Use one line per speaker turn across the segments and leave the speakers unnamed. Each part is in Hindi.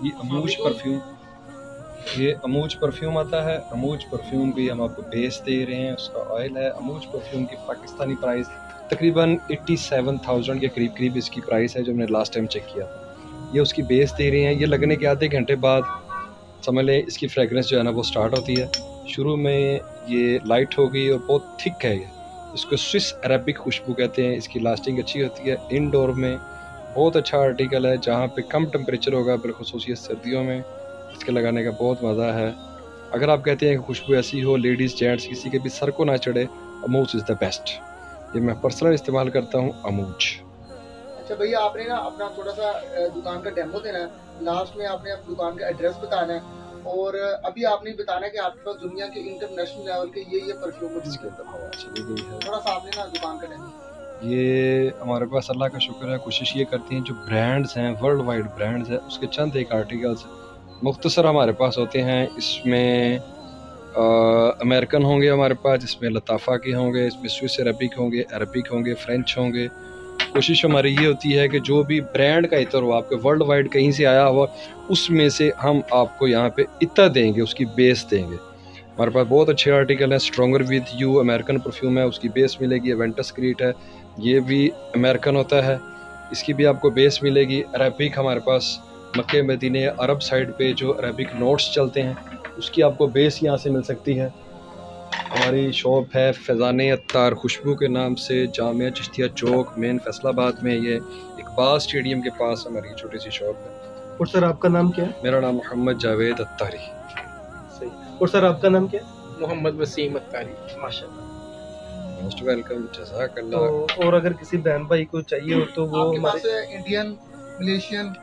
ये अमूज परफ्यूम, ये अमूज परफ्यूम आता है। अमूज परफ्यूम भी हम आपको बेस दे रहे हैं, उसका ऑयल है। अमूज परफ्यूम की पाकिस्तानी प्राइस तकरीबन 87,000 के करीब करीब इसकी प्राइस है, जो हमने लास्ट टाइम चेक किया था। ये उसकी बेस दे रहे हैं। ये लगने के आधे घंटे बाद समझ लें इसकी फ्रेगरेंस जो है ना वो स्टार्ट होती है। शुरू में ये लाइट होगी और बहुत थिक है। ये इसको स्विस अरेबिक खुशबू कहते हैं। इसकी लास्टिंग अच्छी होती है। इनडोर में बहुत अच्छा आर्टिकल है, जहाँ पे कम टेम्परेचर होगा, बिलखुसूसियत सर्दियों में इसके लगाने का बहुत मज़ा है। अगर आप कहते हैं कि खुशबू ऐसी हो लेडीज़ जेंट्स किसी के भी सर को ना चढ़े, अमूज इज़ द बेस्ट। ये मैं पर्सनल इस्तेमाल करता हूँ अमूज।
अच्छा भैया, आपने ना अपना थोड़ा सा दुकान का डेमो देना है, लास्ट में आपने अपनी दुकान का एड्रेस बताना है, और अभी आपने बताना है कि आपके पास दुनिया के इंटरनेशनल लेवल के ये परफ्यूम है। थोड़ा सा आपने ना दुकान का डेमो।
ये हमारे पास अल्लाह का शुक्र है, कोशिश ये करती हैं जो ब्रांड्स हैं, वर्ल्ड वाइड ब्रांड्स हैं, उसके चंद एक आर्टिकल्स मुख्तसर हमारे पास होते हैं। इसमें अमेरिकन होंगे हमारे पास, इसमें लताफ़ा के होंगे, इसमें स्विस अरबिक होंगे, अरबिक होंगे, फ्रेंच होंगे। कोशिश हमारी ये होती है कि जो भी ब्रांड का इतर हो, आपके वर्ल्ड वाइड कहीं से आया हुआ, उसमें से हम आपको यहाँ पे इतना देंगे, उसकी बेस देंगे। हमारे पास बहुत अच्छे आर्टिकल हैं। Stronger with you American perfume है, उसकी बेस मिलेगी। एवेंटस क्रीट है, ये भी अमेरिकन होता है, इसकी भी आपको बेस मिलेगी। अरबिक हमारे पास मक्के मदीने अरब साइड पे जो अरबिक नोट्स चलते हैं, उसकी आपको बेस यहाँ से मिल सकती है। हमारी शॉप है फैज़ान अत्तार खुशबू के नाम से, जामिया चिश्तिया चौक मेन फैसलाबाद में। ये इकबाल स्टेडियम के पास हमारी छोटी सी शॉप है।
और सर आपका नाम क्या है?
मेरा नाम मोहम्मद जावेद अत्तारी।
सही। और सर आपका नाम क्या है?
मोहम्मद वसीम अत्तारी।
माशाल्लाह,
मोस्ट वेलकम, जज़ाकल्लाह।
तो और अगर किसी बहन भाई को चाहिए हो तो वो
आपके पास इंडियन, मलेशियन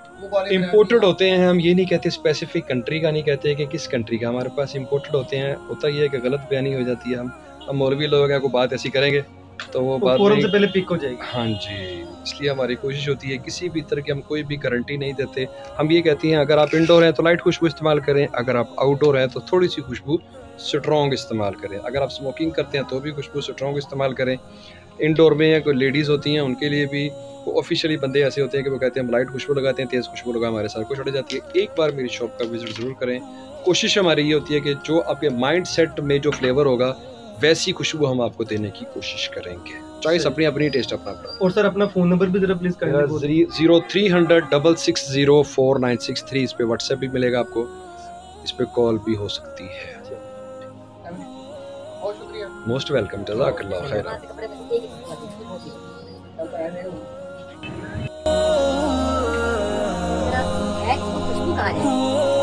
इम्पोर्टेड होते हैं। हम ये नहीं कहते स्पेसिफिक कंट्री का, नहीं कहते कि किस कंट्री का, हमारे पास इम्पोर्टेड होते हैं। होता ये है कि गलत बयानी हो जाती है। हम मौलवी लोग हैं, कोई बात ऐसी करेंगे तो वो बात
फोरम से पहले पिक हो जाएगी।
हाँ जी, इसलिए हमारी कोशिश होती है किसी भी तरह की हम कोई भी गारंटी नहीं देते। हम ये कहते हैं अगर आप इंडोर हैं तो लाइट खुशबू इस्तेमाल करें, अगर आप आउटडोर हैं तो थोड़ी सी खुशबू स्ट्रॉन्ग इस्तेमाल करें। अगर आप स्मोकिंग करते हैं तो भी खुशबू स्ट्रॉन्ग इस्तेमाल करें। इंडोर में या कोई लेडीज़ होती हैं उनके लिए भी वो ऑफिशियली बंदे ऐसे होते हैं कि वो कहते हैं हम लाइट खुशबू लगाते हैं, तेज़ खुशबू लगा हमारे सर को चढ़ जाती है। एक बार मेरी शॉप का विजिट ज़रूर करें। कोशिश हमारी ये होती है कि जो आपके माइंड सेट में जो फ्लेवर होगा वैसी खुशबू हम आपको देने की कोशिश करेंगे। चॉइस अपनी अपनी, टेस्ट अपना अपना।
और सर अपना फ़ोन नंबर भी ज़रा प्लीज़ करें।
0300 660 4963, इस पे व्हाट्सएप भी मिलेगा आपको, इस पे कॉल भी हो सकती है।
बहुत शुक्रिया।
मोस्ट वेलकम, जज़ाकल्लाह खैर।
खुशबू कहाँ है?